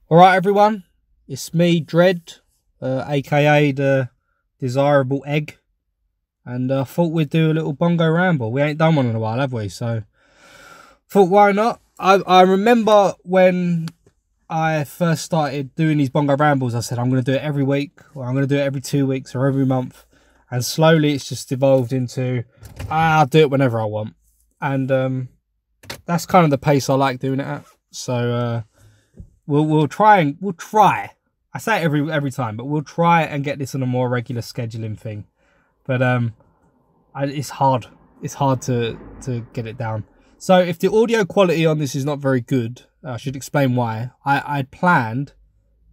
All right, everyone, it's me, Dread, aka the Desirable Egg, and I thought we'd do a little Bongo Ramble. We ain't done one in a while, have we? So, thought why not? I remember when I first started doing these Bongo Rambles, I said I'm going to do it every week, or I'm going to do it every 2 weeks, or every month, and slowly it's just evolved into I'll do it whenever I want, and that's kind of the pace I like doing it at. So. We'll try. I say it every time, but we'll try and get this on a more regular scheduling thing. But it's hard. It's hard to get it down. So if the audio quality on this is not very good, I should explain why. I planned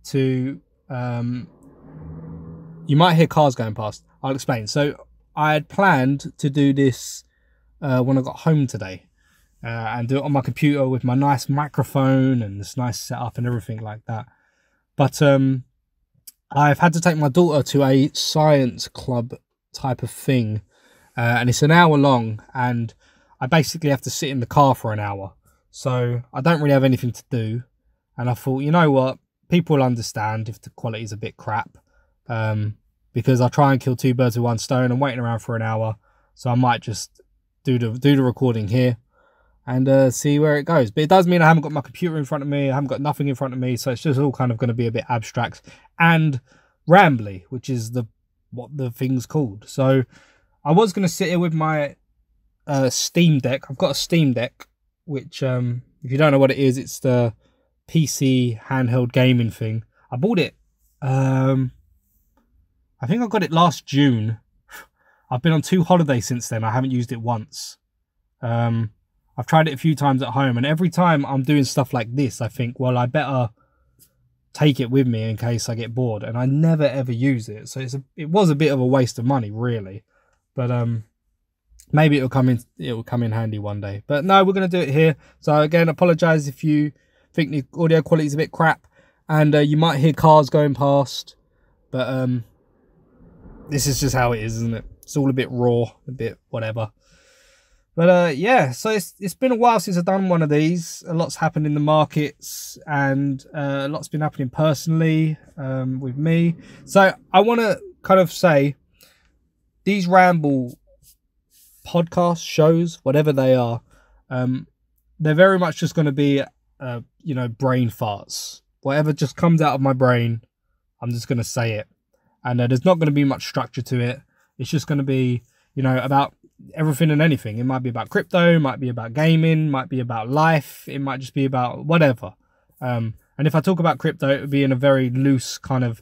to. You might hear cars going past. I'll explain. So I had planned to do this when I got home today. And do it on my computer with my nice microphone and this nice setup and everything like that. But I've had to take my daughter to a science club type of thing. And it's an hour long, and I basically have to sit in the car for an hour. So I don't really have anything to do. And I thought, you know what? People will understand if the quality is a bit crap. Because I try and kill two birds with one stone. I'm waiting around for an hour. So I might just do the recording here and see where it goes. But it does mean I haven't got my computer in front of me. I haven't got nothing in front of me. So it's just all kind of going to be a bit abstract and rambly, which is what the thing's called. So I was going to sit here with my Steam Deck. I've got a Steam Deck, which, if you don't know what it is, it's the PC handheld gaming thing. I bought it. I think I got it last June. I've been on 2 holidays since then. I haven't used it once. I've tried it a few times at home, and every time I'm doing stuff like this, I think, well, I better take it with me in case I get bored, and I never ever use it. So it was a bit of a waste of money, really. But maybe it'll come in handy one day. But no, we're going to do it here. So again, apologize if you think the audio quality is a bit crap, and you might hear cars going past. But this is just how it is, isn't it? It's all a bit raw, a bit whatever. But yeah, so it's been a while since I've done one of these. A lot's happened in the markets, and a lot's been happening personally with me. So I want to kind of say these ramble podcast shows, whatever they are, they're very much just going to be, you know, brain farts. Whatever just comes out of my brain, I'm just going to say it. And there's not going to be much structure to it. It's just going to be, you know, about everything and anything. It might be about crypto, might be about gaming, might be about life, it might just be about whatever. And if I talk about crypto, it would be in a very loose kind of,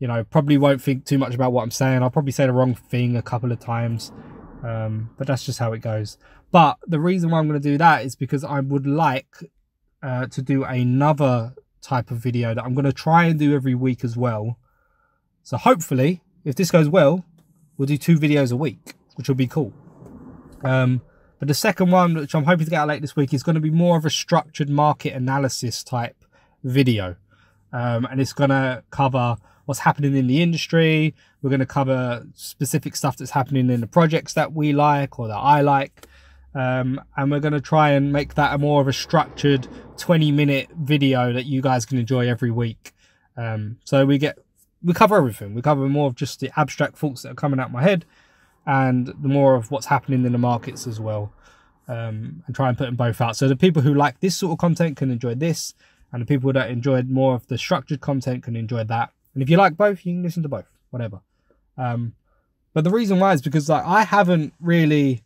you know, probably won't think too much about what I'm saying. I'll probably say the wrong thing a couple of times, but that's just how it goes. But the reason why I'm going to do that is because I would like to do another type of video that I'm going to try and do every week as well. So hopefully, if this goes well, we'll do 2 videos a week, which will be cool. But the second one, which I'm hoping to get out late this week, is going to be more of a structured market analysis type video. And it's going to cover what's happening in the industry. We're going to cover specific stuff that's happening in the projects that we like or that I like. And we're going to try and make that a more of a structured 20-minute video that you guys can enjoy every week. So we cover everything. We cover more of just the abstract thoughts that are coming out of my head, and the more of what's happening in the markets as well, and try and put them both out. So the people who like this sort of content can enjoy this, and the people that enjoyed more of the structured content can enjoy that. And if you like both, you can listen to both, whatever. But the reason why is because, like, I haven't really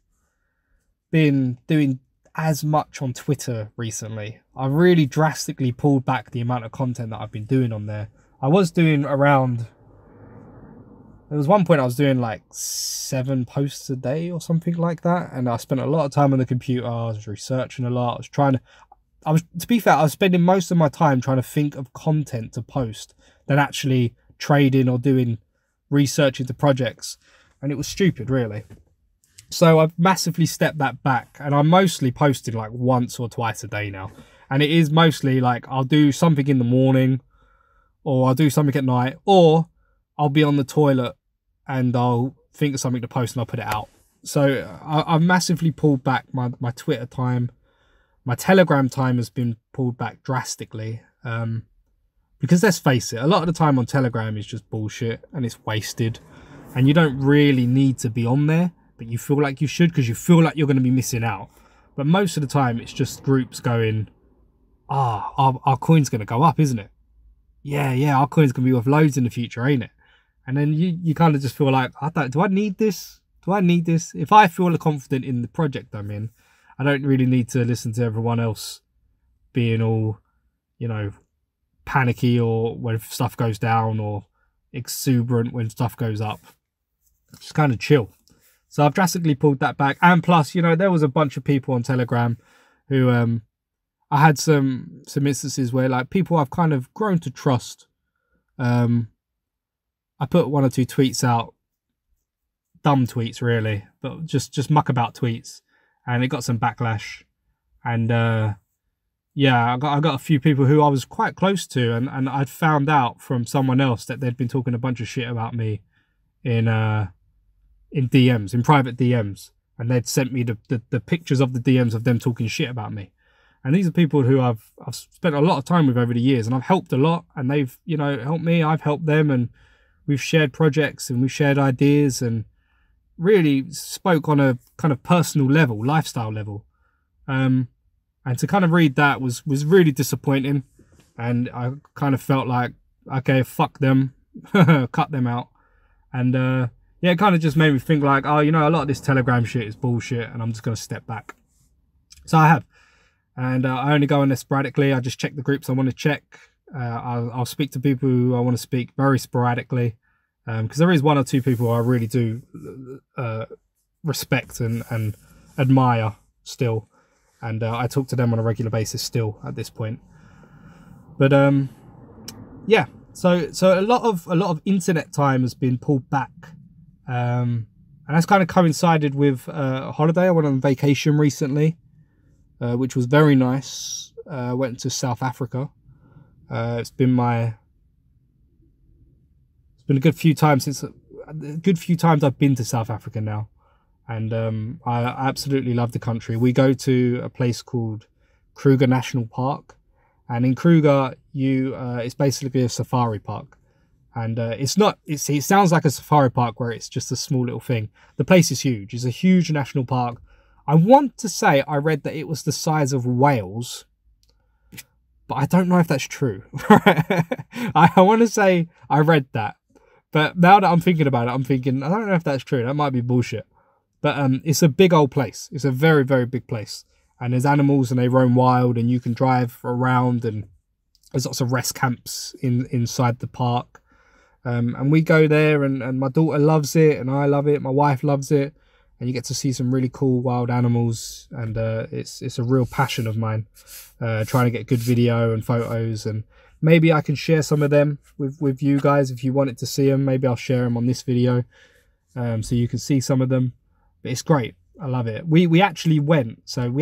been doing as much on Twitter recently. I've really drastically pulled back the amount of content that I've been doing on there. I was doing around... There was one point I was doing like 7 posts a day or something like that, and I spent a lot of time on the computer. I was researching a lot. To be fair, I was spending most of my time trying to think of content to post than actually trading or doing research into projects, and it was stupid, really. So I've massively stepped that back, and I'm mostly posting like once or twice a day now, and it is mostly like I'll do something in the morning, or I'll do something at night, or I'll be on the toilet and I'll think of something to post and I'll put it out. So I've massively pulled back my Twitter time. My Telegram time has been pulled back drastically. Because let's face it, a lot of the time on Telegram is just bullshit and it's wasted. And you don't really need to be on there, but you feel like you should because you feel like you're going to be missing out. But most of the time it's just groups going, our coin's going to go up, isn't it? Yeah, our coin's going to be worth loads in the future, ain't it? And then you kind of just feel like, do I need this? Do I need this? If I feel confident in the project I'm in, I don't really need to listen to everyone else being all, you know, panicky or when stuff goes down or exuberant when stuff goes up. Just kind of chill. So I've drastically pulled that back. And plus, you know, there was a bunch of people on Telegram who I had some instances where like people I've kind of grown to trust. I put 1 or 2 tweets out, dumb tweets really, but just muck about tweets, and it got some backlash. And yeah, I got a few people who I was quite close to, and I'd found out from someone else that they'd been talking a bunch of shit about me in DMs, in private DMs, and they'd sent me the pictures of the DMs of them talking shit about me. And these are people who I've spent a lot of time with over the years, and I've helped a lot, and they've, you know, helped me, I've helped them, and we've shared projects and we've shared ideas and really spoke on a kind of personal level, lifestyle level. And to kind of read that was really disappointing. And I kind of felt like, okay, fuck them, cut them out. And yeah, it kind of just made me think like, oh, you know, a lot of this Telegram shit is bullshit and I'm just going to step back. So I have. And I only go on there sporadically. I just check the groups I want to check. I'll speak to people who I want to speak very sporadically, because there is 1 or 2 people I really do respect and admire still, and I talk to them on a regular basis still at this point. But yeah, so a lot of internet time has been pulled back, and that's kind of coincided with a holiday. I went on vacation recently, which was very nice. Went to South Africa. It's been a good few times I've been to South Africa now, and I absolutely love the country. We go to a place called Kruger National Park, and in Kruger it's basically a safari park, and it sounds like a safari park where it's just a small little thing. The place is huge. It's a huge national park. I want to say I read that it was the size of Wales, but I don't know if that's true. I want to say I read that, but now that I'm thinking about it, I'm thinking, I don't know if that's true. That might be bullshit. But it's a big old place. It's a very, very big place. And there's animals and they roam wild and you can drive around, and there's lots of rest camps inside the park. And we go there, and my daughter loves it and I love it. My wife loves it. And you get to see some really cool wild animals, and it's a real passion of mine, trying to get good video and photos, and maybe I can share some of them with you guys if you wanted to see them. Maybe I'll share them on this video, so you can see some of them. But it's great. I love it. We actually went, so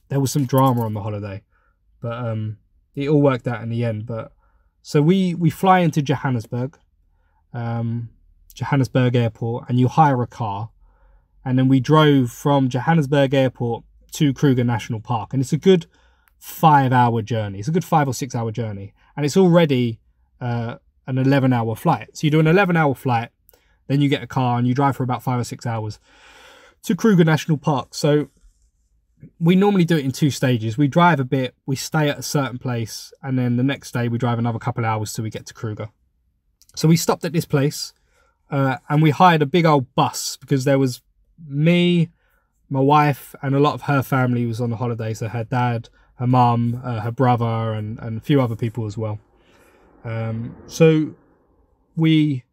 there was some drama on the holiday, but it all worked out in the end. But so we fly into Johannesburg Airport, and you hire a car. And then we drove from Johannesburg Airport to Kruger National Park. And it's a good 5-hour journey. It's a good 5 or 6 hour journey. And it's already an 11-hour flight. So you do an 11-hour flight, then you get a car and you drive for about 5 or 6 hours to Kruger National Park. So we normally do it in 2 stages. We drive a bit, we stay at a certain place, and then the next day we drive another couple of hours till we get to Kruger. So we stopped at this place, and we hired a big old bus, because there was me, my wife, and a lot of her family was on the holiday. So her dad, her mum, her brother, and a few other people as well. So we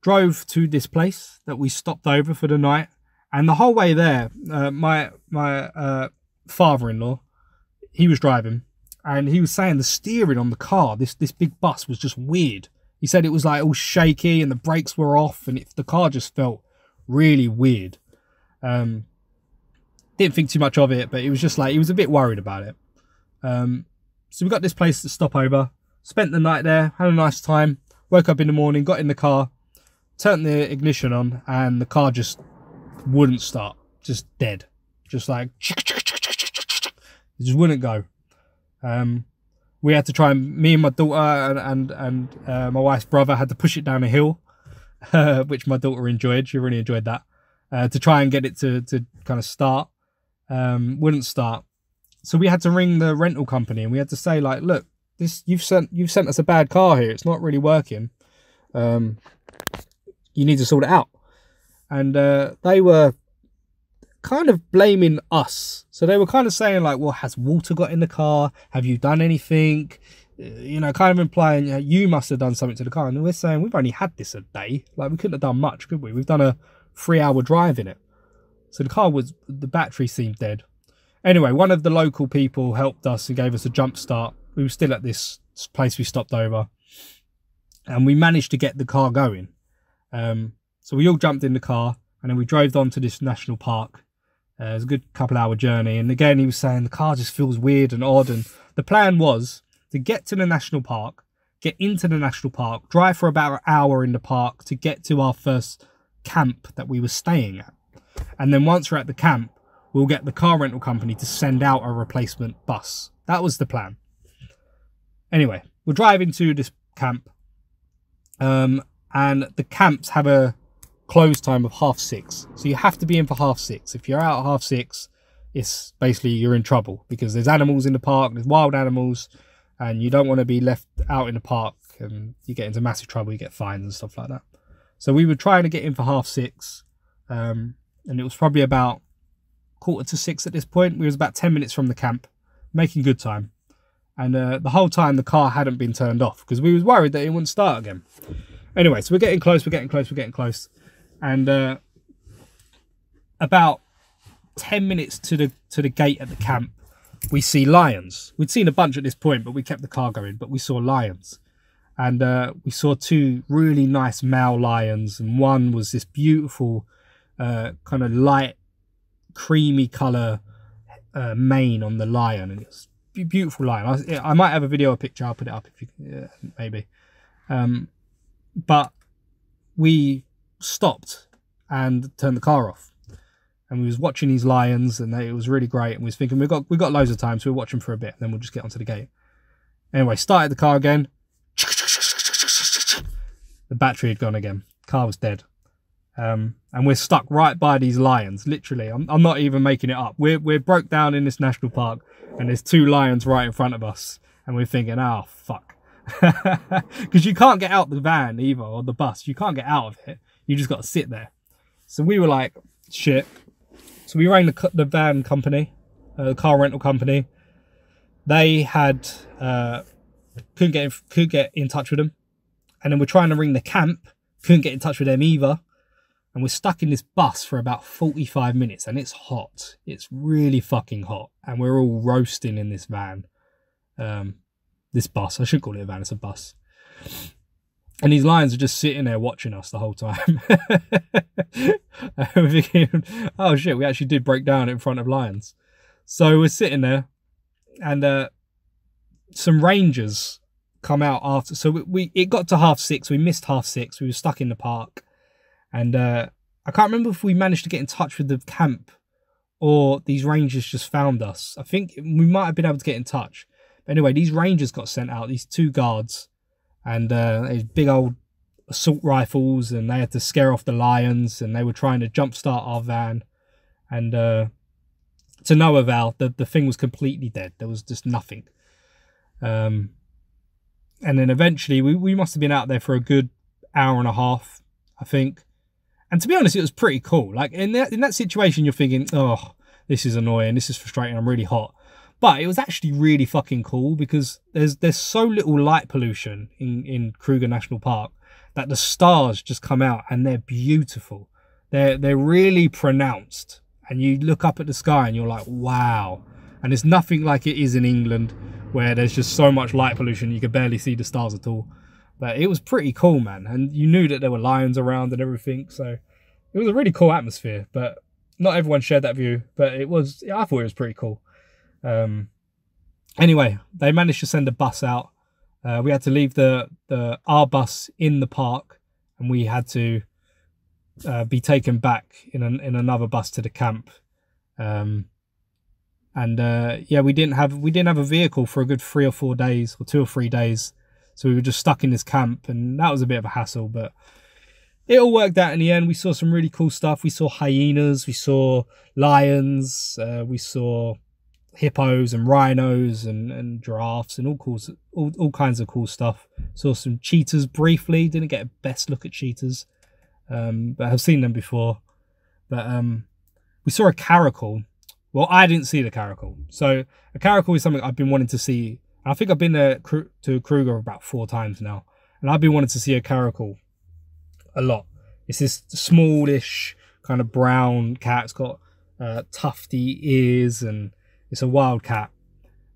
drove to this place that we stopped over for the night, and the whole way there, my father-in-law, he was driving, and he was saying the steering on the car, this big bus, was just weird. He said it was like all shaky and the brakes were off, and the car just felt really weird. Didn't think too much of it, but it was just like, he was a bit worried about it. So we got this place to stop over, spent the night there, had a nice time, woke up in the morning, got in the car, turned the ignition on, and the car just wouldn't start, just dead, just like it just wouldn't go. And we had to try and, me and my daughter and my wife's brother had to push it down a hill, which my daughter enjoyed. She really enjoyed that, to try and get it to kind of start. Wouldn't start. So we had to ring the rental company and we had to say, like, look, this you've sent us a bad car here. It's not really working. You need to sort it out. And they were kind of blaming us. So they were kind of saying, like, well, has water got in the car? Have you done anything? You know, kind of implying, you must have done something to the car. And we're saying, we've only had this a day. Like, we couldn't have done much, could we? We've done a 3-hour drive in it. So the battery seemed dead. Anyway, one of the local people helped us and gave us a jump start. We were still at this place we stopped over. And we managed to get the car going. So we all jumped in the car and then we drove on to this national park. It was a good couple-hour journey. And again, he was saying the car just feels weird and odd. And the plan was to get to the national park, get into the national park, drive for about an hour in the park to get to our first camp that we were staying at. And then once we're at the camp, we'll get the car rental company to send out a replacement bus. That was the plan. Anyway, we're driving to this camp. And the camps have a close time of 6:30. So you have to be in for 6:30. If you're out at 6:30, it's basically you're in trouble because there's animals in the park, there's wild animals, and you don't want to be left out in the park and you get into massive trouble, you get fines and stuff like that. So we were trying to get in for 6:30. And it was probably about 5:45 at this point. We was about 10 minutes from the camp, making good time. And the whole time the car hadn't been turned off because we was worried that it wouldn't start again. Anyway, so we're getting close. And about 10 minutes to the gate at the camp, we see lions. We'd seen a bunch at this point, but we kept the car going. But we saw lions. And we saw 2 really nice male lions. And one was this beautiful kind of light creamy colour mane on the lion. And it's a beautiful lion. I might have a video or picture. I'll put it up if you maybe. But we stopped and turned the car off. And we was watching these lions and it was really great. And we was thinking, we've got loads of time, so we'll watch them for a bit. And then we'll just get onto the gate. Anyway, started the car again. The battery had gone again. Car was dead. And we're stuck right by these lions, literally. I'm not even making it up. We're broke down in this national park and there's 2 lions right in front of us. And we're thinking, oh, fuck. Because you can't get out the van either, or the bus. You can't get out of it. You just got to sit there. So we were like, shit. So we rang the van company, the car rental company. They had, couldn't get in touch with them. And then we're trying to ring the camp. Couldn't get in touch with them either. And we're stuck in this bus for about 45 minutes and it's hot. It's really fucking hot. And we're all roasting in this van. This bus. I shouldn't call it a van, it's a bus. And these lions are just sitting there watching us the whole time. And we're thinking, oh shit, we actually did break down in front of lions. So we're sitting there and some rangers come out after. So it got to 6:30. We missed 6:30. We were stuck in the park. And I can't remember if we managed to get in touch with the camp or these rangers just found us. I think we might have been able to get in touch. But anyway, these rangers got sent out, these 2 guards. And these big old assault rifles. And they had to scare off the lions. And they were trying to jumpstart our van. And to no avail, the thing was completely dead. There was just nothing. And then eventually, we must have been out there for a good hour and a half, I think. And to be honest, it was pretty cool. Like in that situation, you're thinking, oh, this is annoying. This is frustrating. I'm really hot. But it was actually really fucking cool because there's so little light pollution in Kruger National Park that the stars just come out and they're beautiful. They're really pronounced. And you look up at the sky and you're like, wow. And it's nothing like it is in England where there's just so much light pollution you could barely see the stars at all. But it was pretty cool, man. And you knew that there were lions around and everything. So it was a really cool atmosphere. But not everyone shared that view. But I thought it was pretty cool. Anyway, they managed to send a bus out. We had to leave our bus in the park. And we had to be taken back in another bus to the camp. And And yeah, we didn't have a vehicle for a good 3 or 4 days, or 2 or 3 days. So we were just stuck in this camp, and that was a bit of a hassle, but it all worked out in the end. We saw some really cool stuff. We saw hyenas, we saw lions, we saw hippos and rhinos and giraffes and all kinds of cool stuff. Saw some cheetahs briefly. Didn't get a best look at cheetahs, but I've seen them before. But we saw a caracal. Well, I didn't see the caracal. So a caracal is something I've been wanting to see. I think I've been there to Kruger about 4 times now, and I've been wanting to see a caracal a lot. It's this smallish kind of brown cat. It's got tufty ears, and it's a wild cat,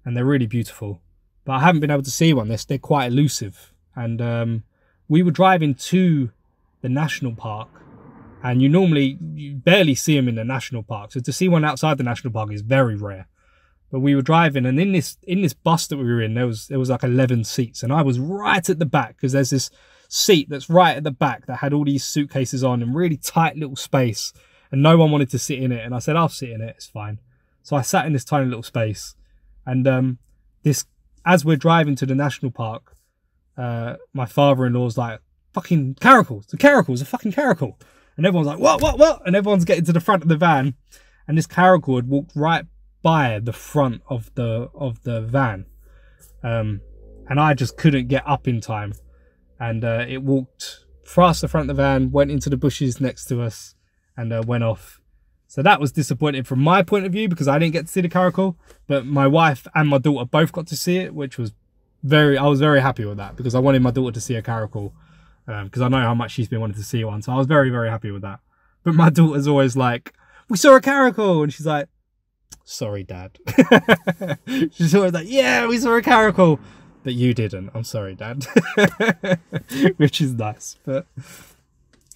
and they're really beautiful. But I haven't been able to see one. They're quite elusive. And we were driving to the national park, and you barely see them in the national park. So to see one outside the national park is very rare. But we were driving, and in this bus that we were in, there was like 11 seats, and I was right at the back, because there's this seat that's right at the back that had all these suitcases on and really tight little space, and no one wanted to sit in it. And I said, I'll sit in it, it's fine. So I sat in this tiny little space, and as we're driving to the national park, my father-in-law's like, fucking caracal, a fucking caracal. And everyone's like, what? And everyone's getting to the front of the van, and this caracal had walked right by the front of the van, and I just couldn't get up in time, and it walked past the front of the van, went into the bushes next to us, and went off. So that was disappointing from my point of view, because I didn't get to see the caracal, but my wife and my daughter both got to see it, which was I was very happy with that, because I wanted my daughter to see a caracal, because I know how much she's been wanting to see one. So I was very, very happy with that. But my daughter's always like, we saw a caracal, and she's like, sorry, Dad. She's always like, yeah, we saw a caracal, but you didn't. I'm sorry, Dad. Which is nice. But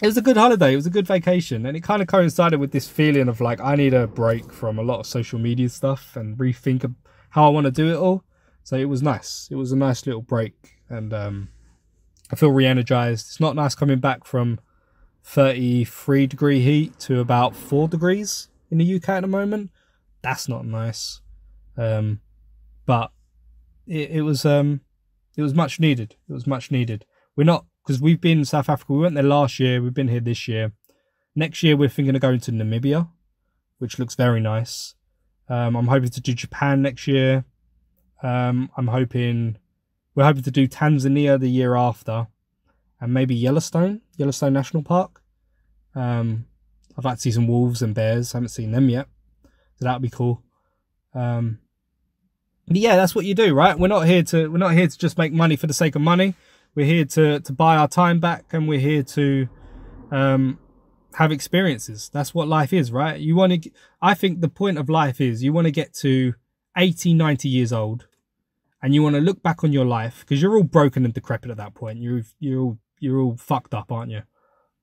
it was a good holiday. It was a good vacation, and it kind of coincided with this feeling of like, I need a break from a lot of social media stuff and rethink of how I want to do it all. So it was nice. It was a nice little break, and I feel re-energized. It's not nice coming back from 33-degree heat to about 4 degrees in the UK at the moment. That's not nice, but it was much needed. It was much needed. We're not, because we've been in South Africa. We went there last year. We've been here this year. Next year we're thinking of going to Namibia, which looks very nice. I'm hoping to do Japan next year. We're hoping to do Tanzania the year after, and maybe Yellowstone National Park. I'd like to see some wolves and bears. I haven't seen them yet. So that would be cool. But yeah, that's what you do, right? We're not here to just make money for the sake of money. We're here to buy our time back, and we're here to have experiences. That's what life is, right? I think the point of life is you want to get to 80, 90 years old, and you want to look back on your life, because you're all broken and decrepit at that point. You're all fucked up, aren't you?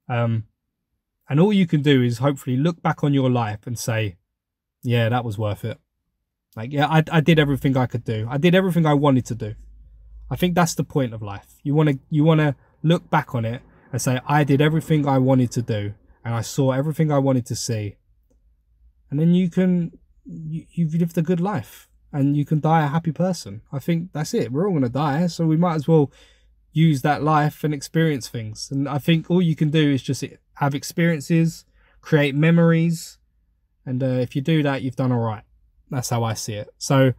And all you can do is hopefully look back on your life and say, yeah, that was worth it. Like, yeah, I did everything I could do. I did everything I wanted to do. I think that's the point of life. You want to look back on it and say, I did everything I wanted to do, and I saw everything I wanted to see. And then you've lived a good life, and you can die a happy person. I think that's it. We're all going to die, so we might as well use that life and experience things. And I think all you can do is just have experiences, create memories, and if you do that, you've done all right. That's how I see it. So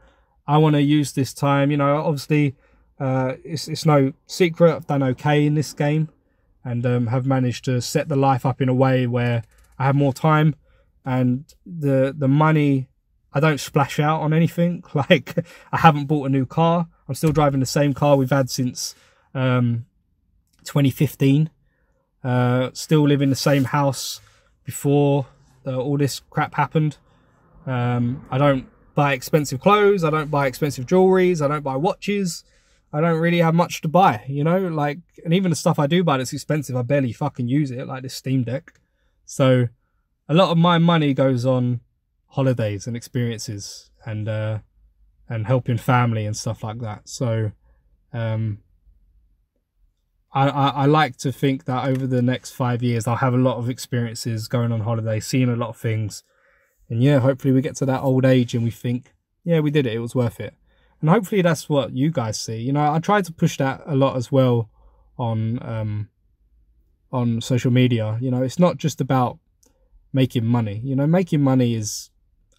I want to use this time, obviously it's no secret I've done okay in this game, and have managed to set the life up in a way where I have more time, and the money, I don't splash out on anything. Like, I haven't bought a new car. I'm still driving the same car we've had since 2015. Still live in the same house before all this crap happened. I don't buy expensive clothes. I don't buy expensive jewelries. I don't buy watches. I don't really have much to buy, like, and even the stuff I do buy that's expensive, I barely fucking use it, like this Steam Deck. So a lot of my money goes on holidays and experiences, and helping family and stuff like that. So I like to think that over the next 5 years I'll have a lot of experiences, going on holiday, seeing a lot of things, and yeah, hopefully we get to that old age and we think, yeah, we did it. It was worth it. And hopefully that's what you guys see. You know, I try to push that a lot as well on social media. You know, it's not just about making money. You know, making money is,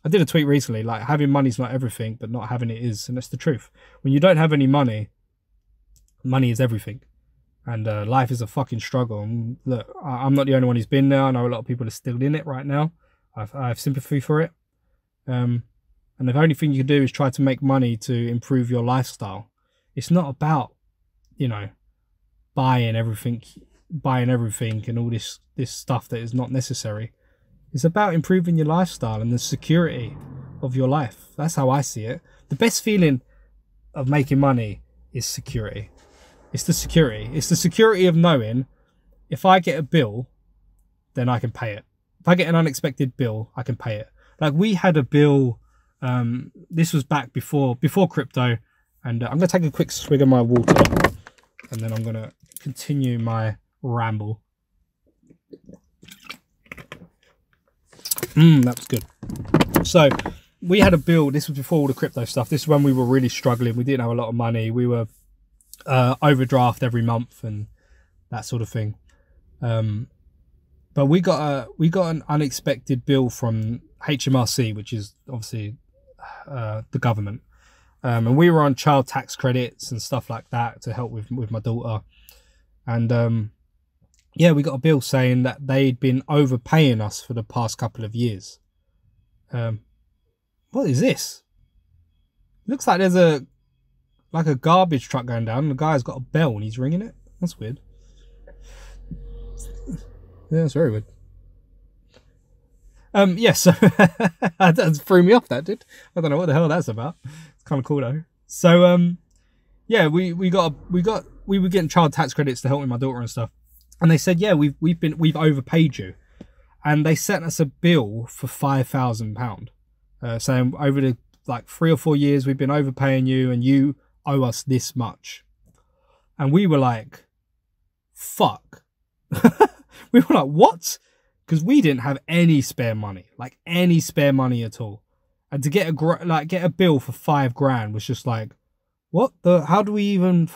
I did a tweet recently, like having money's not everything, but not having it is. And that's the truth. When you don't have any money, money is everything. And life is a fucking struggle. And look, I'm not the only one who's been there. I know a lot of people are still in it right now. I have sympathy for it. And the only thing you can do is try to make money to improve your lifestyle. It's not about, you know, buying everything and all this stuff that is not necessary. It's about improving your lifestyle and the security of your life. That's how I see it. The best feeling of making money is security. It's the security. It's the security of knowing if I get a bill, then I can pay it. If I get an unexpected bill, I can pay it. Like we had a bill, this was back before crypto, and I'm going to take a quick swig of my water, and then I'm going to continue my ramble. That was good. So we had a bill. This was before all the crypto stuff. This is when we were really struggling. We didn't have a lot of money. We were overdraft every month and that sort of thing. But we got an unexpected bill from HMRC, which is obviously the government. And we were on child tax credits and stuff like that to help with my daughter. And yeah, we got a bill saying that they'd been overpaying us for the past couple of years. What is this? Looks like there's a garbage truck going down and the guy's got a bell and he's ringing it. That's weird. Yeah, that's very weird. Yeah, so that threw me off, that did. I don't know what the hell that's about. It's kind of cool though. So yeah, we were getting child tax credits to help with my daughter and stuff. And they said, yeah, we've overpaid you. And they sent us a bill for £5,000. Saying over the like 3 or 4 years we've been overpaying you and you owe us this much. And we were like, fuck. We were like, what? Because we didn't have any spare money, like any spare money at all. And to get a bill for £5,000 was just like, what the, how do we even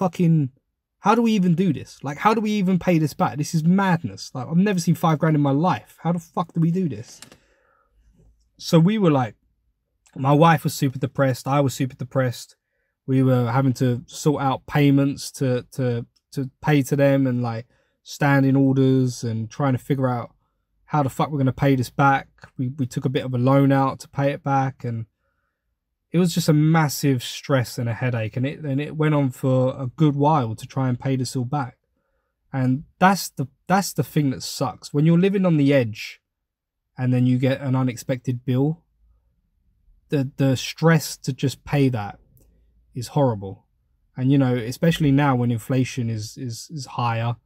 do this? Like, how do we even pay this back? This is madness. Like, I've never seen £5,000 in my life. How the fuck do we do this? So we were like, my wife was super depressed. I was super depressed. We were having to sort out payments to pay to them and like standing orders and trying to figure out how the fuck we're going to pay this back. We took a bit of a loan out to pay it back, and it was just a massive stress and a headache, and it went on for a good while to try and pay this all back. And that's the thing that sucks. When you're living on the edge and then you get an unexpected bill, the stress to just pay that is horrible. And you know, especially now when inflation is higher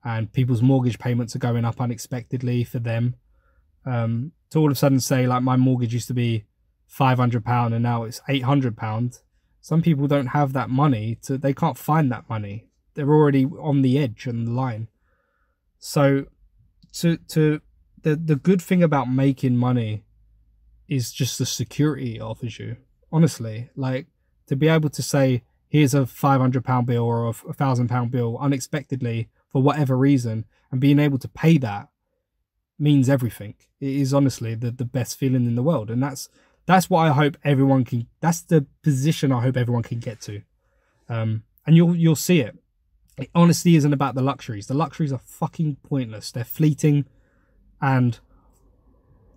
and people's mortgage payments are going up unexpectedly for them, to all of a sudden say like my mortgage used to be £500 and now it's £800. Some people don't have that money they can't find that money. They're already on the edge and the line. So the good thing about making money is just the security it offers you. Honestly, like to be able to say, here's a £500 bill or a £1,000 bill unexpectedly for whatever reason, and being able to pay that means everything. It is honestly the best feeling in the world. And that's what I hope everyone can, that's the position I hope everyone can get to. And you'll see it. It honestly isn't about the luxuries. The luxuries are fucking pointless. They're fleeting and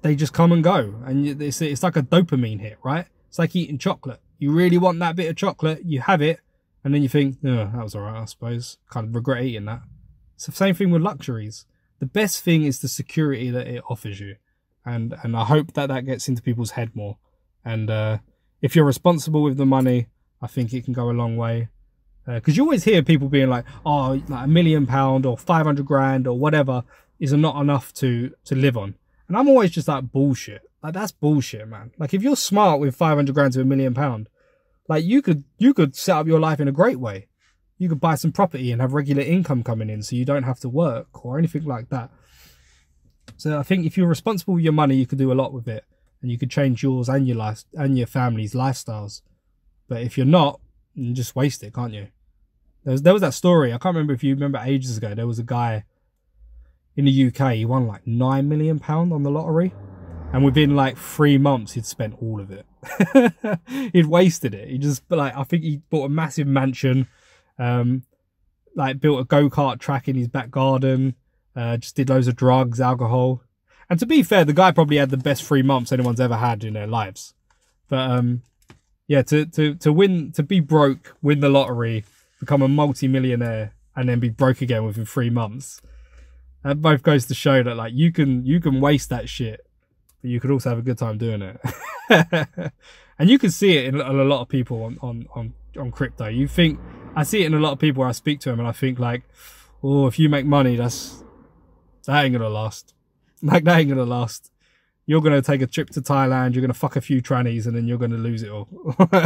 they just come and go. And it's like a dopamine hit, right? It's like eating chocolate. You really want that bit of chocolate, you have it, and then you think, oh, that was all right, I suppose. Kind of regret eating that. It's the same thing with luxuries. The best thing is the security that it offers you. And I hope that gets into people's head more. And if you're responsible with the money, I think it can go a long way. Because you always hear people being like, oh, like £1 million or 500 grand or whatever is not enough to live on. And I'm always just like, bullshit. Like, that's bullshit, man. Like, if you're smart with 500 grand to £1 million, like you could set up your life in a great way. You could buy some property and have regular income coming in so you don't have to work or anything like that. So I think if you're responsible with your money, you can do a lot with it. and you could change yours and your life and your family's lifestyles. But if you're not, you just waste it, can't you? There was that story. I can't remember if you remember ages ago. There was a guy in the UK. He won like £9 million on the lottery, and within like 3 months, he'd spent all of it. He'd wasted it. He just I think he bought a massive mansion, like built a go-kart track in his back garden, just did loads of drugs, alcohol. And to be fair, the guy probably had the best 3 months anyone's ever had in their lives. But yeah, to win, to be broke, win the lottery, become a multi-millionaire, and then be broke again within 3 months. That both goes to show that like you can waste that shit, but you could also have a good time doing it. And you can see it in a lot of people on crypto. You think, I see it in a lot of people where I speak to them, and I think like, oh, if you make money, that ain't gonna last. Like, that ain't gonna last. You're gonna take a trip to Thailand, you're gonna fuck a few trannies, and then you're gonna lose it all.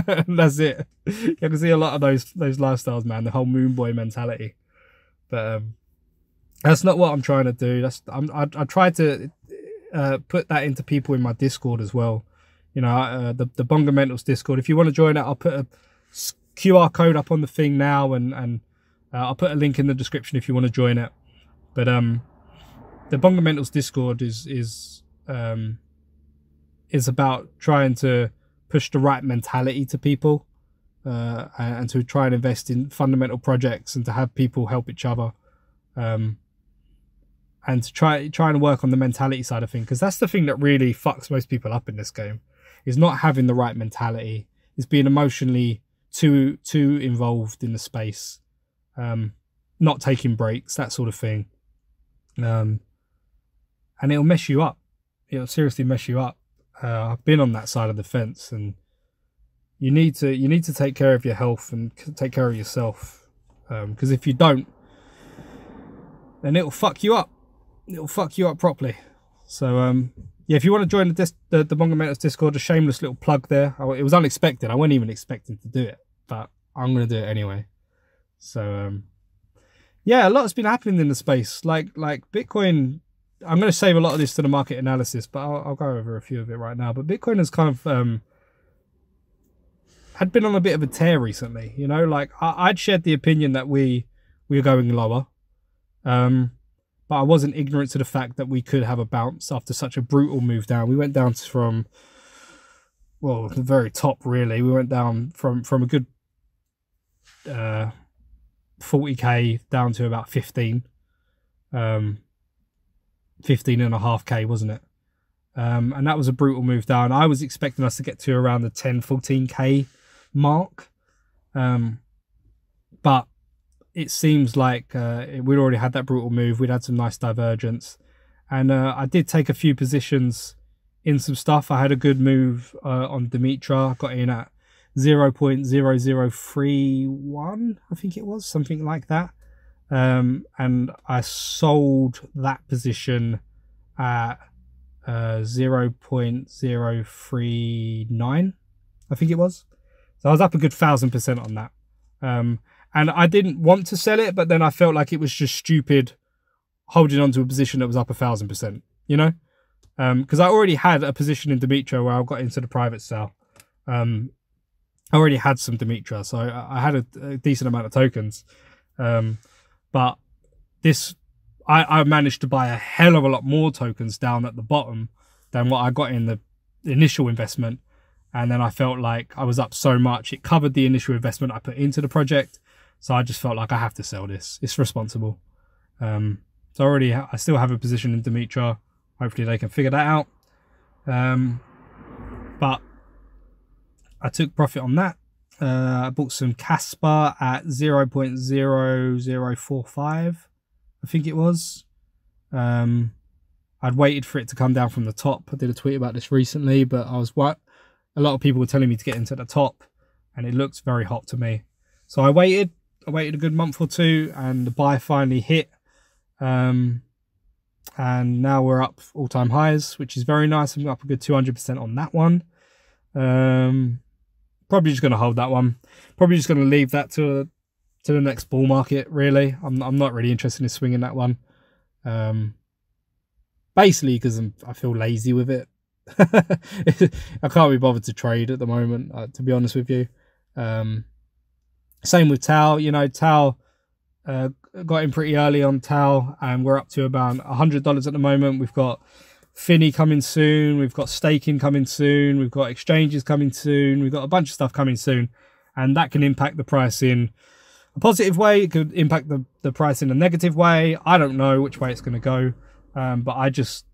And that's it. You can see a lot of those lifestyles, man. The whole moon boy mentality. But that's not what I'm trying to do. I try to put that into people in my Discord as well. You know, the Bongo Mentals Discord. If you want to join it, I'll put a QR code up on the thing now, and I'll put a link in the description if you want to join it. But the Bongo Mentals Discord is about trying to push the right mentality to people, and to try and invest in fundamental projects, and to have people help each other, and to try and work on the mentality side of things, because that's the thing that really fucks most people up in this game, is not having the right mentality, is being emotionally too involved in the space, not taking breaks, that sort of thing, and it'll mess you up. It'll seriously mess you up. I've been on that side of the fence, and you need to take care of your health and take care of yourself, because if you don't, then it'll fuck you up. It'll fuck you up properly. So yeah, if you want to join the Bongo Mentals Discord, a shameless little plug there. It was unexpected. I wasn't even expecting to do it, but I'm going to do it anyway. So yeah, a lot's been happening in the space. Like Bitcoin. I'm going to save a lot of this to the market analysis, but I'll go over a few of it right now. But Bitcoin has kind of had been on a bit of a tear recently. You know, like I'd shared the opinion that we were going lower, but I wasn't ignorant to the fact that we could have a bounce after such a brutal move down. We went down from, well, the very top, really. We went down from a good 40k down to about 15. 15.5k, wasn't it? And that was a brutal move down. I was expecting us to get to around the 10-14k mark, but it seems like we'd already had that brutal move. We'd had some nice divergence, and I did take a few positions in some stuff. I had a good move on Dimitra. I got in at 0.0031, I think it was, something like that. And I sold that position at 0.039, I think it was. So I was up a good 1,000% on that. And I didn't want to sell it, but then I felt like it was just stupid holding on to a position that was up 1,000%, you know? Because I already had a position in Dimitra where I got into the private sale. I already had some Dimitra, so I had a decent amount of tokens. But this, I managed to buy a hell of a lot more tokens down at the bottom than what I got in the initial investment. And then I felt like I was up so much, it covered the initial investment I put into the project. So I just felt like I have to sell this. It's responsible. So I still have a position in Dimitra. Hopefully they can figure that out. But I took profit on that. I bought some Casper at 0.0045, I think it was. I'd waited for it to come down from the top. I did a tweet about this recently, but a lot of people were telling me to get into the top, and it looks very hot to me. So I waited a good month or two, and the buy finally hit. And now we're up all-time highs, which is very nice. I'm up a good 200% on that one. Probably just going to hold that one. Probably just going to leave that to the next bull market, really. I'm not really interested in swinging that one. Basically because I feel lazy with it. I can't be bothered to trade at the moment, to be honest with you. Same with Tau. You know, Tau got in pretty early on Tau, and we're up to about $100 at the moment. We've got Finny coming soon. We've got staking coming soon. We've got exchanges coming soon. We've got a bunch of stuff coming soon, and that can impact the price in a positive way. It could impact the price in a negative way. I don't know which way it's going to go, but I just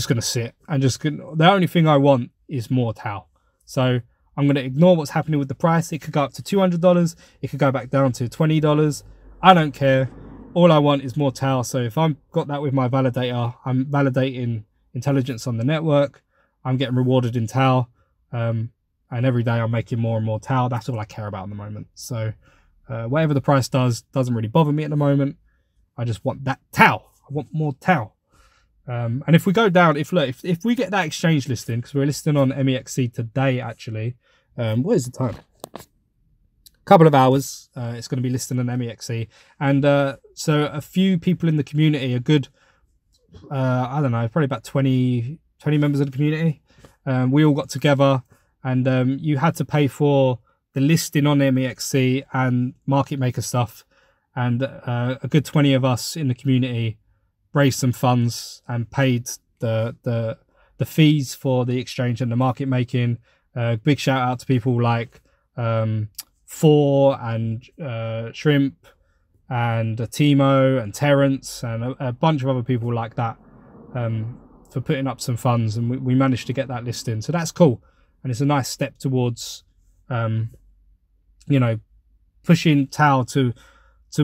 going to sit and the only thing I want is more Tau. So I'm going to ignore what's happening with the price. It could go up to $200. It could go back down to $20. I don't care. All I want is more Tau. So if I've got that with my validator, I'm validating intelligence on the network. I'm getting rewarded in Tau. And every day I'm making more and more Tau. That's all I care about at the moment. So whatever the price doesn't really bother me at the moment. I just want that Tau. I want more Tau. And if we go down, if we get that exchange listing, because we're listing on MEXC today, actually, what is the time? Couple of hours. It's going to be listed on MEXC, and so a few people in the community, a good I don't know, probably about 20 members of the community, we all got together, and you had to pay for the listing on MEXC and market maker stuff, and a good 20 of us in the community raised some funds and paid the fees for the exchange and the market making. Big shout out to people like Four and Shrimp and Timo and Terrence and a bunch of other people like that, for putting up some funds, and we managed to get that listing. So that's cool, and it's a nice step towards you know, pushing Tau to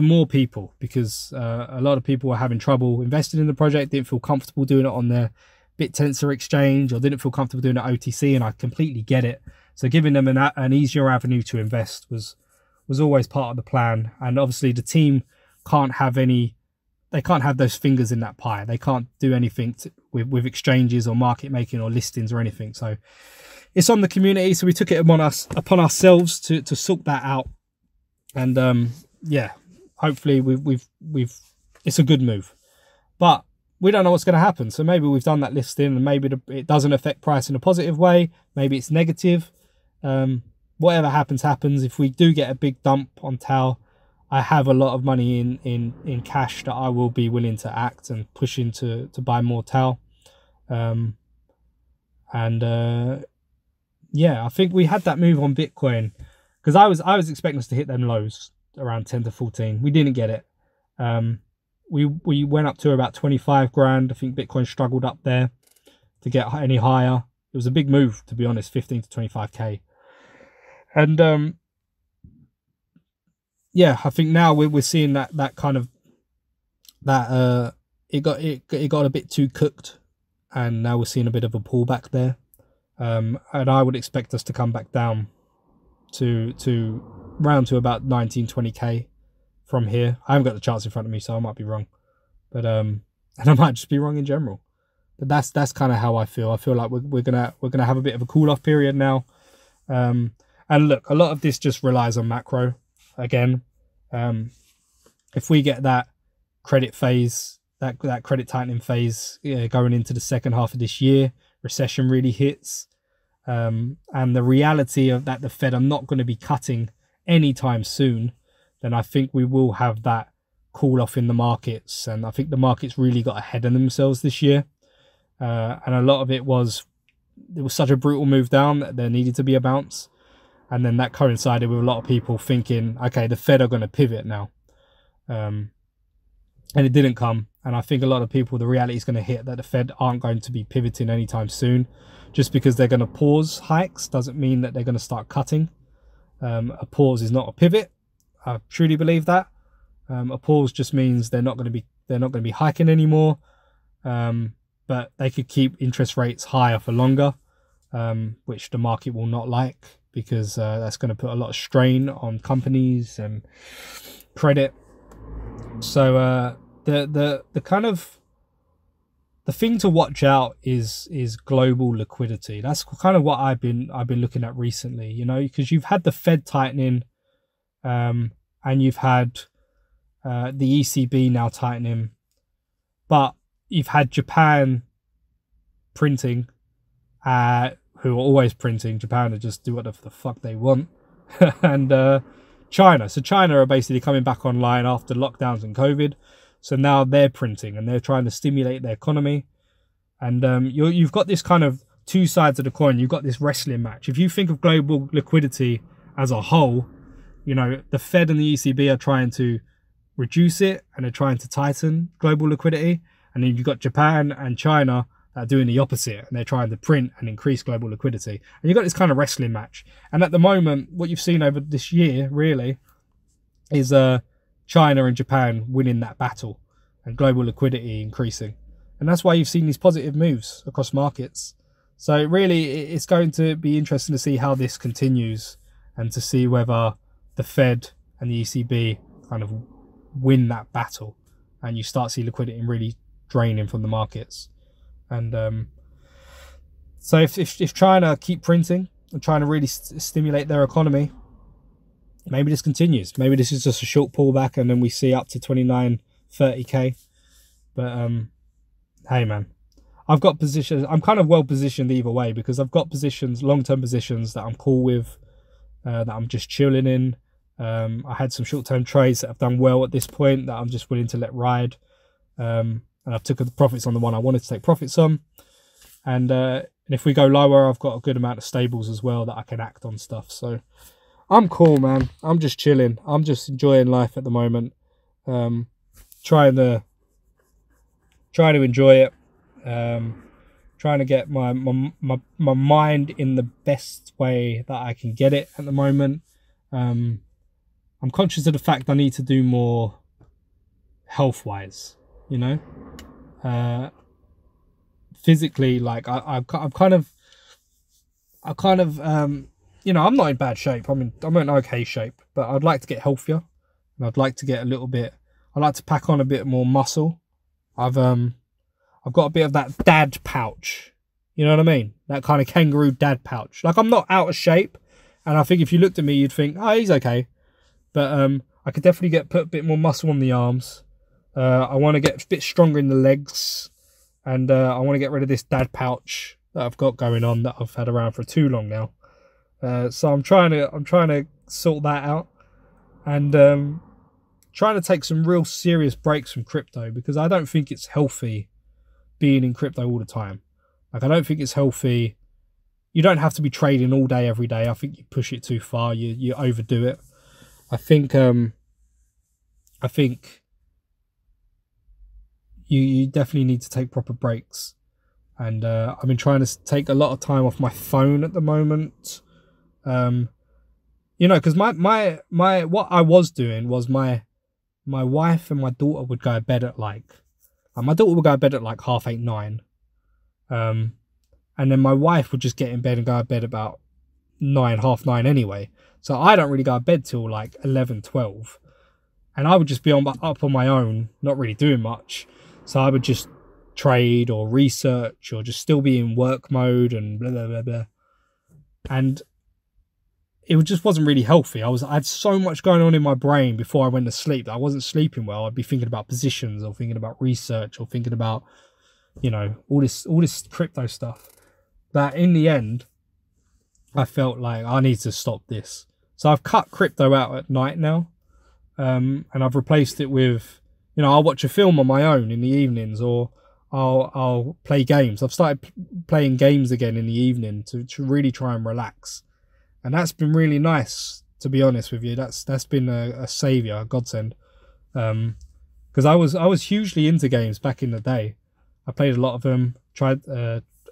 more people, because a lot of people were having trouble investing in the project, didn't feel comfortable doing it on their BitTensor exchange, or didn't feel comfortable doing it OTC, and I completely get it. So giving them an easier avenue to invest was always part of the plan. And obviously the team can't have those fingers in that pie. They can't do anything with exchanges or market making or listings or anything. So it's on the community. So we took it upon ourselves to sort that out. And yeah, hopefully it's a good move. But we don't know what's going to happen. So maybe we've done that listing, and maybe it doesn't affect price in a positive way. Maybe it's negative. Whatever happens. If we do get a big dump on Tau, I have a lot of money in cash that I will be willing to act and push into to buy more Tau. Yeah, I think we had that move on Bitcoin, because I was expecting us to hit them lows around 10 to 14. We didn't get it. We went up to about 25 grand. I think Bitcoin struggled up there to get any higher. It was a big move, to be honest, 15 to 25k. And yeah, I think now we're seeing that kind of it got a bit too cooked, and now we're seeing a bit of a pullback there. And I would expect us to come back down to round to about 19-20k from here. I haven't got the charts in front of me, so I might be wrong, but and I might just be wrong in general. But that's kind of how I feel. I feel like we're gonna have a bit of a cool off period now. And look, a lot of this just relies on macro again. If we get that credit phase, that credit tightening phase, going into the second half of this year, recession really hits, and the reality of that the Fed are not going to be cutting anytime soon, then I think we will have that cool off in the markets. And I think the markets really got ahead of themselves this year, and a lot of it was such a brutal move down that there needed to be a bounce, and then that coincided with a lot of people thinking, okay, the Fed are going to pivot now, and it didn't come. And I think a lot of people, the reality is going to hit that the Fed aren't going to be pivoting anytime soon. Just because they're going to pause hikes doesn't mean that they're going to start cutting. A pause is not a pivot. I truly believe that. A pause just means they're not going to be hiking anymore. But they could keep interest rates higher for longer, which the market will not like, because that's going to put a lot of strain on companies and credit. So the kind of the thing to watch out is global liquidity. That's kind of what I've been looking at recently, you know, because you've had the Fed tightening, and you've had the ECB now tightening, but you've had Japan printing, who are always printing. Japan are just do whatever the fuck they want. And China. So China are basically coming back online after lockdowns and COVID. So now they're printing and they're trying to stimulate their economy. And you've got this kind of two sides of the coin. You've got this wrestling match. If you think of global liquidity as a whole, you know, the Fed and the ECB are trying to reduce it and they're trying to tighten global liquidity. And then you've got Japan and China that are doing the opposite, and they're trying to print and increase global liquidity. And you've got this kind of wrestling match. And at the moment, what you've seen over this year, really, is China and Japan winning that battle and global liquidity increasing. And that's why you've seen these positive moves across markets. So really, it's going to be interesting to see how this continues and to see whether the Fed and the ECB kind of win that battle and you start to see liquidity really draining from the markets. And so if China keep printing and trying to really stimulate their economy, maybe this continues. Maybe this is just a short pullback and then we see up to 29, 30k. But hey man, I've got positions. I'm kind of well positioned either way because I've got positions, long-term positions that I'm cool with, that I'm just chilling in. I had some short-term trades that have done well at this point that I'm just willing to let ride. And I've took the profits on the one I wanted to take profits on. And if we go lower, I've got a good amount of stables as well that I can act on stuff. So I'm cool, man. I'm just chilling. I'm just enjoying life at the moment. Trying to enjoy it. Trying to get my mind in the best way that I can get it at the moment. I'm conscious of the fact I need to do more health-wise, you know. Physically, like I'm kind of you know, I'm not in bad shape. I'm in okay shape, but I'd like to get healthier, and I'd like to get I'd like to pack on a bit more muscle. I've got a bit of that dad pouch, you know what I mean? That kind of kangaroo dad pouch. Like, I'm not out of shape, and I think if you looked at me, you'd think, oh, he's okay. But I could definitely put a bit more muscle on the arms. I want to get a bit stronger in the legs, and I want to get rid of this dad pouch that I've got going on that I've had around for too long now. So I'm trying to sort that out, and trying to take some real serious breaks from crypto, because I don't think it's healthy being in crypto all the time. Like, I don't think it's healthy. You don't have to be trading all day every day. I think you push it too far. You overdo it. I think you definitely need to take proper breaks. And I've been trying to take a lot of time off my phone at the moment. You know, because my what I was doing was my wife and my daughter would go to bed at my daughter would go to bed at like 8:30, 9. And then my wife would just get in bed and go to bed about 9, 9:30 anyway. So I don't really go to bed till like 11, 12. And I would just be up on my own, not really doing much. So I would just trade or research or just still be in work mode and blah, blah, blah, blah. And it just wasn't really healthy. I had so much going on in my brain before I went to sleep that I wasn't sleeping well. I'd be thinking about positions or thinking about research or thinking about, you know, all this crypto stuff. That in the end, I felt like I need to stop this. So I've cut crypto out at night now, and I've replaced it with, you know, I'll watch a film on my own in the evenings, or I'll play games. I've started playing games again in the evening to really try and relax. And that's been really nice, to be honest with you. That's been a saviour, a godsend. Because I was hugely into games back in the day. I played a lot of them.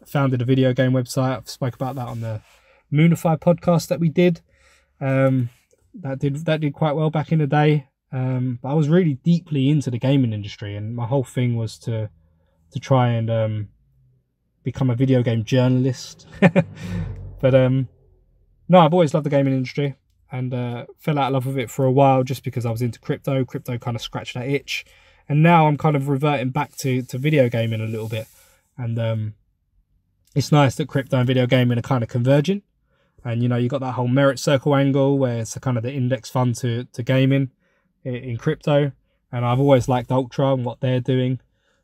Founded a video game website. I've spoke about that on the Moonify podcast that we did. That did quite well back in the day. But I was really deeply into the gaming industry, and my whole thing was to try and become a video game journalist. But no, I've always loved the gaming industry, and fell out of love with it for a while just because I was into crypto. Crypto kind of scratched that itch, and now I'm kind of reverting back to video gaming a little bit. And it's nice that crypto and video gaming are kind of converging. And, you know, you got that whole merit circle angle where it's kind of the index fund to gaming in crypto. And I've always liked Ultra and what they're doing.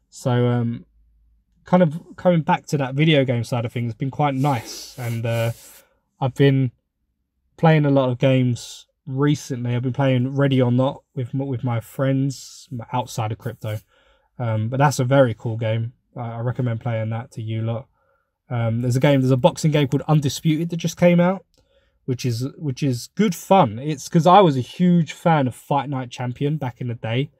So kind of coming back to that video game side of things has been quite nice. And I've been playing a lot of games recently. I've been playing Ready or Not with my friends outside of crypto. But that's a very cool game. I recommend playing that to you lot. There's a boxing game called Undisputed that just came out, which is good fun. It's because I was a huge fan of Fight Night Champion back in the day.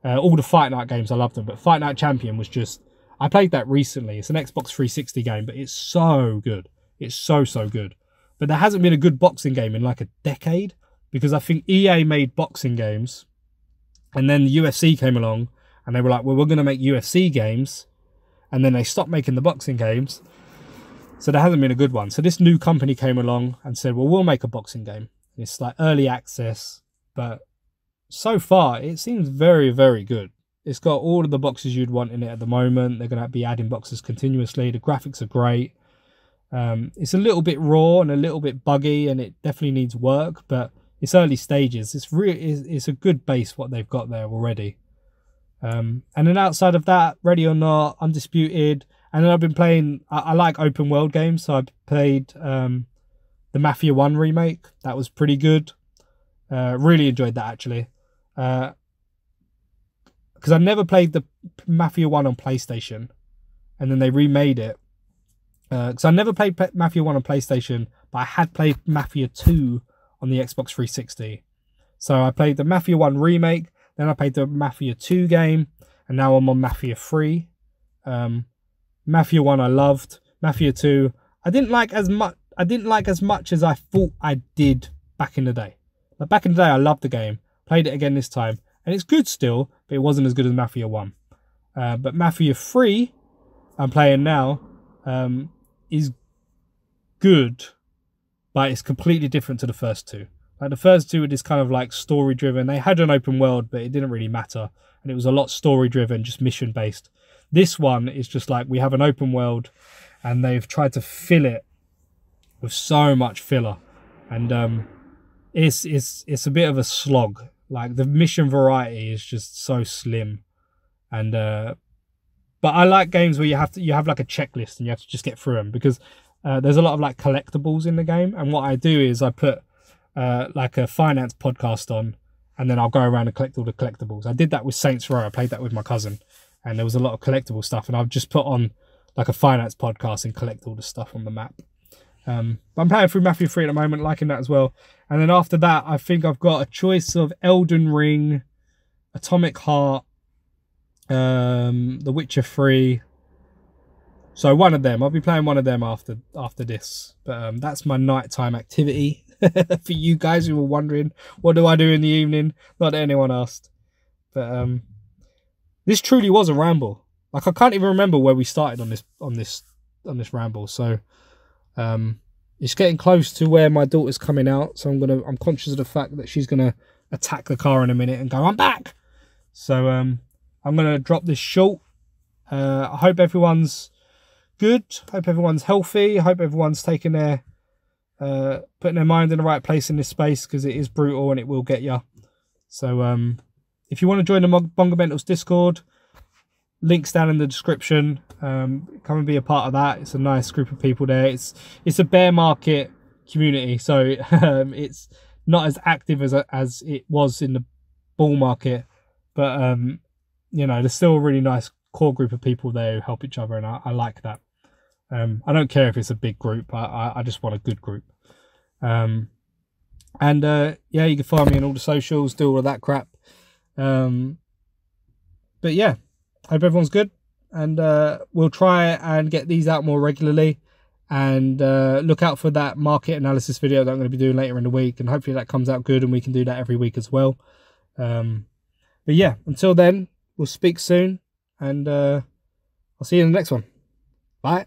All the Fight Night games, I loved them, but Fight Night Champion was just, I played that recently. It's an Xbox 360 game, but it's so good. It's so good. But there hasn't been a good boxing game in like a decade, because I think EA made boxing games, and then the UFC came along, and they were like, well, we're going to make UFC games, and then they stopped making the boxing games. So there hasn't been a good one. So this new company came along and said, well, we'll make a boxing game. It's like early access, but so far it seems very, very good. It's got all of the boxes you'd want in it at the moment. They're going to be adding boxes continuously. The graphics are great. It's a little bit raw and a little bit buggy, and it definitely needs work, but it's early stages. It's a good base what they've got there already. And then outside of that, Ready or Not, Undisputed. And then I've been playing, I like open world games, so I played the Mafia 1 remake. That was pretty good. Really enjoyed that, actually. Because I never played the Mafia 1 on PlayStation, and then they remade it. Because I never played Mafia 1 on PlayStation, but I had played Mafia 2 on the Xbox 360. So I played the Mafia 1 remake, then I played the Mafia 2 game, and now I'm on Mafia 3. Mafia 1 I loved. Mafia 2 I didn't like as much as I thought I did back in the day. But back in the day I loved the game. Played it again this time, and it's good still, but it wasn't as good as Mafia 1. But Mafia 3 I'm playing now is good, but it's completely different to the first two. Like the first two were just kind of like story driven. They had an open world, but it didn't really matter, and it was a lot story driven, just mission based. This one is just like, we have an open world, and they've tried to fill it with so much filler, and it's a bit of a slog. Like the mission variety is just so slim, and but I like games where you have like a checklist and you have to just get through them, because there's a lot of like collectibles in the game, and what I do is I put like a finance podcast on, and then I'll go around and collect all the collectibles. I did that with Saints Row. I played that with my cousin, and there was a lot of collectible stuff, and I've just put on like a finance podcast and collect all the stuff on the map. But I'm playing through Mafia 3 at the moment, liking that as well. And then after that, I think I've got a choice of Elden Ring, Atomic Heart, The Witcher 3. So one of them. I'll be playing one of them after this. But that's my nighttime activity. For you guys who were wondering, what do I do in the evening? Not that anyone asked. But this truly was a ramble. Like, I can't even remember where we started on this ramble. So it's getting close to where my daughter's coming out. So I'm conscious of the fact that she's gonna attack the car in a minute and go, I'm back. So I'm gonna drop this short. I hope everyone's good. Hope everyone's healthy. I hope everyone's taking their putting their mind in the right place in this space, because it is brutal and it will get you. So if you want to join the Bongo Mentals Discord, links down in the description. Come and be a part of that. It's a nice group of people there. It's a bear market community, so it's not as active as it was in the bull market, but you know, there's still a really nice core group of people there who help each other, and I like that. I don't care if it's a big group. I just want a good group. And yeah, you can find me on all the socials, do all of that crap. But yeah, hope everyone's good, and we'll try and get these out more regularly, and look out for that market analysis video that I'm going to be doing later in the week, and hopefully that comes out good and we can do that every week as well. But yeah, until then, we'll speak soon, and I'll see you in the next one. Bye.